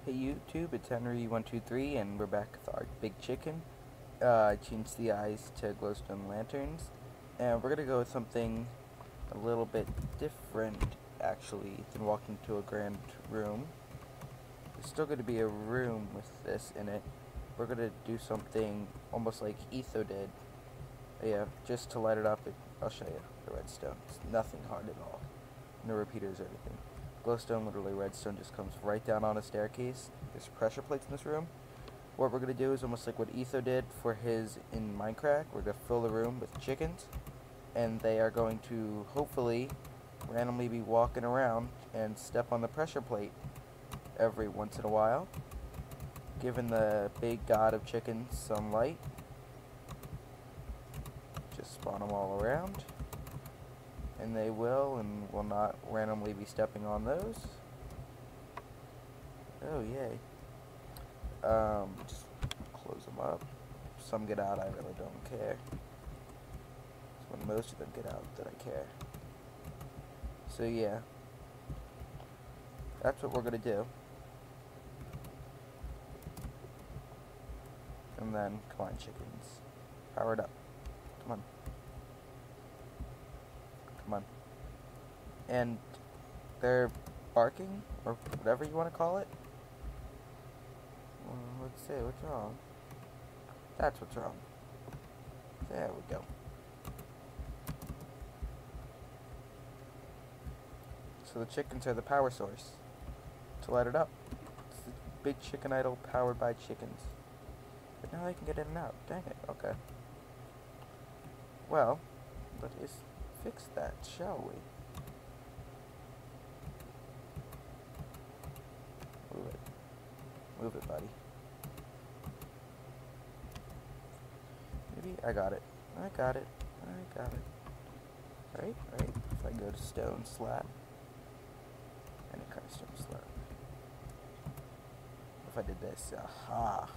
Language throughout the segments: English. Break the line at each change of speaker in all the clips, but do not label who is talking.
Hey YouTube, it's Henry123 and we're back with our big chicken. I changed the eyes to glowstone lanterns, and we're gonna go with something a little bit different actually than walking to a grand room. It's still gonna be a room with this in it. We're gonna do something almost like Etho did. Yeah, just to light it up, I'll show you the redstone. It's nothing hard at all. No repeaters or anything. Glowstone, literally redstone, just comes right down on a staircase. There's pressure plates in this room. What we're going to do is almost like what Etho did for his in Minecraft. We're going to fill the room with chickens, and they are going to hopefully randomly be walking around and step on the pressure plate every once in a while, giving the big god of chickens some light. Just spawn them all around. And they will and will not randomly be stepping on those. Oh, yay. Just close them up. Some get out, I really don't care. It's when most of them get out that I care. So, yeah. That's what we're gonna do. And then, come on, chickens. Power it up. Come on. Come on. And they're barking, or whatever you want to call it. Let's see, what's wrong? That's what's wrong. There we go. So the chickens are the power source to light it up. It's the big chicken idol powered by chickens. But now they can get in and out. Dang it, okay. Well, let us fix that, shall we? Move it. Move it, buddy. Maybe I got it. I got it. I got it. Right? Right. If I go to stone slab. Any kind of stone slab. If I did this. Aha.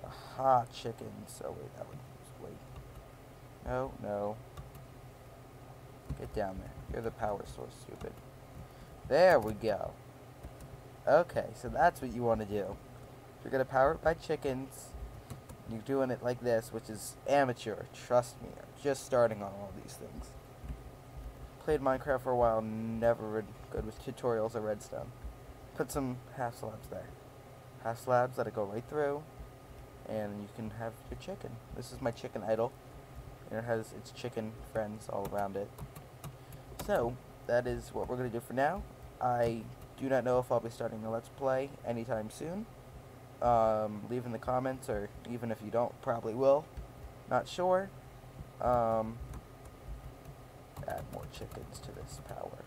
Aha, chickens. Oh, wait, that would wait. No, no. Get down there. You're the power source, stupid. There we go. Okay, so that's what you want to do. You're going to power it by chickens. You're doing it like this, which is amateur. Trust me, I'm just starting on all these things. Played Minecraft for a while, never good with tutorials or redstone. Put some half slabs there. Half slabs, let it go right through, and you can have your chicken. This is my chicken idol. And it has its chicken friends all around it. So, that is what we're going to do for now. I do not know if I'll be starting a Let's Play anytime soon. Leave in the comments, or even if you don't, probably will. Not sure. Add more chickens to this power.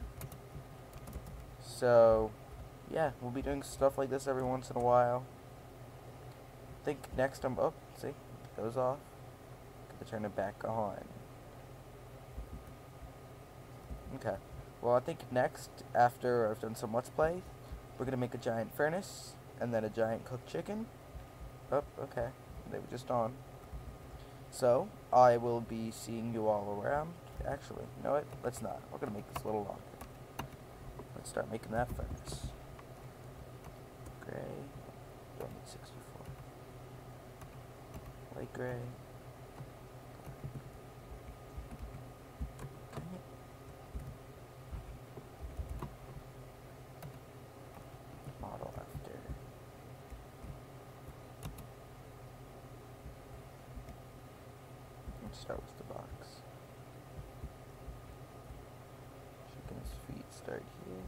So, yeah, we'll be doing stuff like this every once in a while. I think next I'm... Oh, see? It goes off. Gotta turn it back on. Okay. Well, I think next, after I've done some Let's Play, we're going to make a giant furnace, and then a giant cooked chicken. Oh, okay. They were just on. So, I will be seeing you all around. Actually, you know what? Let's not. We're going to make this a little longer. Let's start making that furnace. Gray. Don't need 64. Light gray. Model after. Let's start with the box. Chicken's feet start here.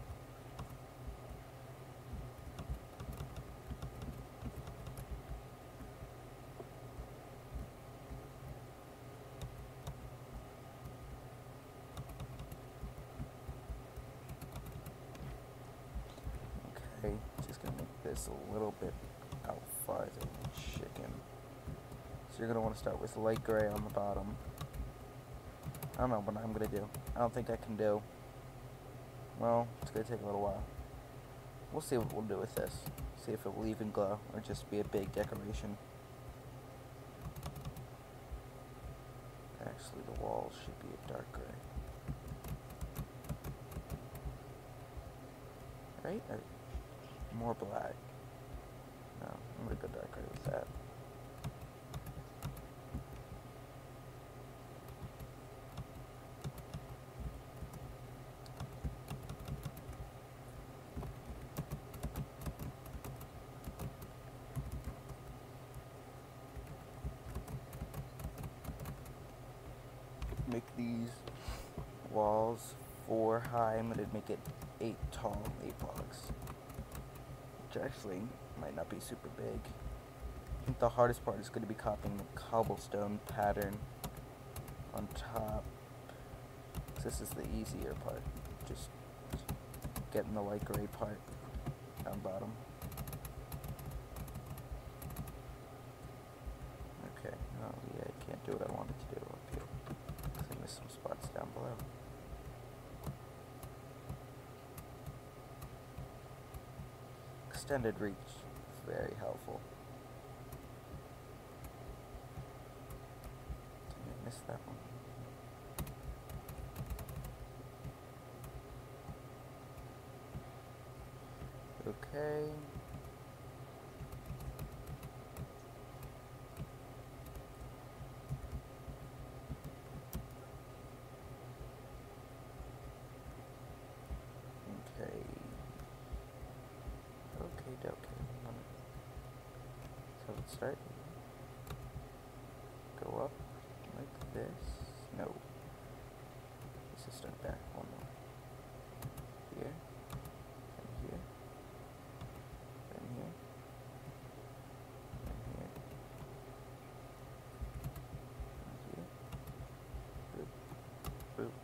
Okay, just gonna make this a little bit out farther than chicken. So you're gonna want to start with light gray on the bottom. I don't know what I'm gonna do. I don't think I can do. Well, it's gonna take a little while. We'll see what we'll do with this. See if it will even glow or just be a big decoration. Actually, the walls should be a dark gray. Right? More black. No, I'm gonna go dark gray with that. Make these walls 4 high. I'm gonna make it 8 tall, 8 blocks. Which actually might not be super big. I think the hardest part is going to be copying the cobblestone pattern on top. This is the easier part. Just getting the light gray part down bottom. Okay, oh yeah, I can't do what I wanted to do up here. I missed some spots down below. Extended reach, very helpful. Did I miss that one? Okay. Okay. So let's start. Go up like this. No. Let's just start back one more. Here. And here. And here. And here. And here. Boop. Boop.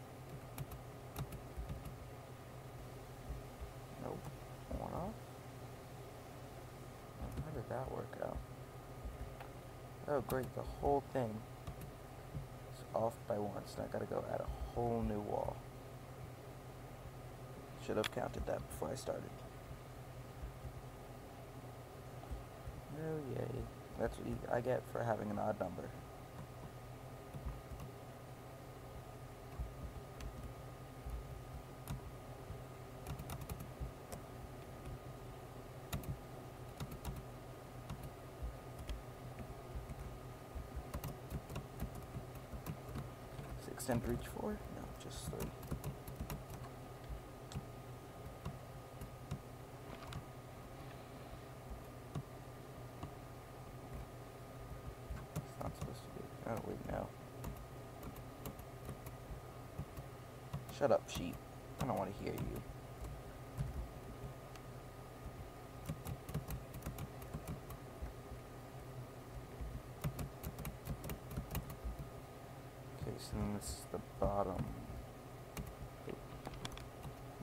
Nope. One off. How did that work out? Oh great, the whole thing is off by once, and I gotta go add a whole new wall. Should have counted that before I started. Oh yay. That's what I get for having an odd number. Extend reach 4? No, just 3. It's not supposed to be. Oh, wait, no. Shut up, sheep. I don't want to hear you. So then this is the bottom.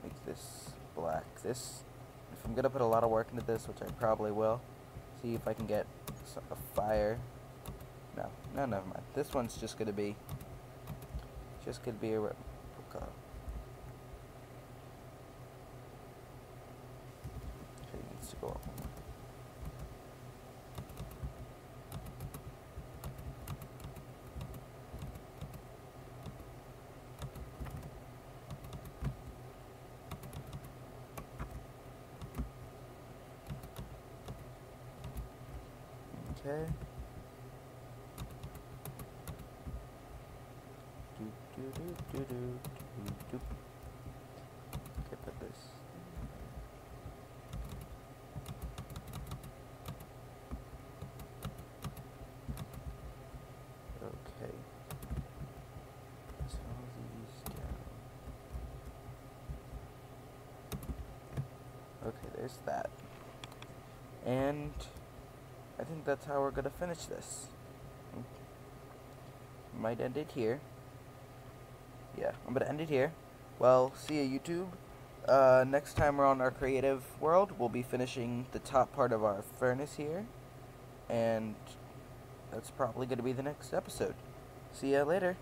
Make this black. This, if I'm gonna put a lot of work into this, which I probably will, see if I can get a fire. No, never mind. This one's just gonna be a replica. Okay, it needs to go up one more. Okay. Okay, put this. Okay. Press all these down. Okay, there's that. And I think that's how we're gonna finish this. Might end it here. Yeah, I'm gonna end it here. Well, see ya, YouTube. Next time we're on our creative world, we'll be finishing the top part of our furnace here. And that's probably gonna be the next episode. See ya later.